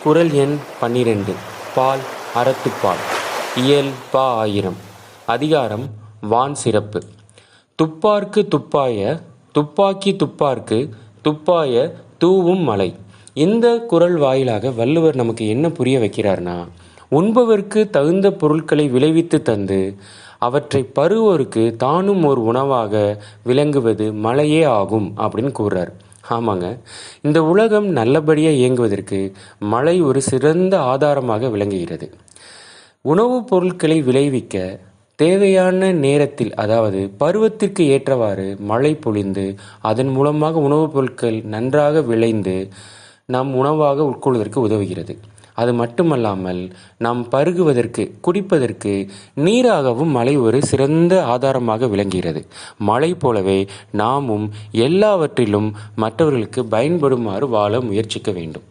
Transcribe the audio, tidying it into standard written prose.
குறள் எண் 12. பால் அறத்துப்பால். இயல் பா. 1000. அதிகாரம் வான் சிறப்பு. துப்பார்க்கு துப்பாய துப்பாக்கி துப்பார்க்கு துப்பாய தூவும் மழை. இந்த குறள் வாயிலாக வள்ளுவர் நமக்கு என்ன புரிய வைக்கிறார்னா, உண்பவர்க்கு தகுந்த பொருட்களை விளைவித்து தந்து அவற்றை பருவோருக்கு தானும் ஒரு உணவாக விளங்குவது மழையே ஆகும் அப்படின்னு கூறுறார். ஆமாங்க, இந்த உலகம் நல்லபடியாக இயங்குவதற்கு மழை ஒரு சிறந்த ஆதாரமாக விளங்குகிறது. உணவுப் பொருட்களை விளைவிக்க தேவையான நேரத்தில், அதாவது பருவத்திற்கு ஏற்றவாறு மழை பொழிந்து அதன் மூலமாக உணவுப் பொருட்கள் நன்றாக விளைந்து நாம் உணவாக உட்கொள்வதற்கு உதவுகிறது. அது மட்டுமல்லாமல் நாம் பருகுவதற்கு, குடிப்பதற்கு நீராகவும் மழை ஒரு சிறந்த ஆதாரமாக விளங்குகிறது. மழை போலவே நாமும் எல்லாவற்றிலும் மற்றவர்களுக்கு பயன்படுமாறு வாழ முயற்சிக்க வேண்டும்.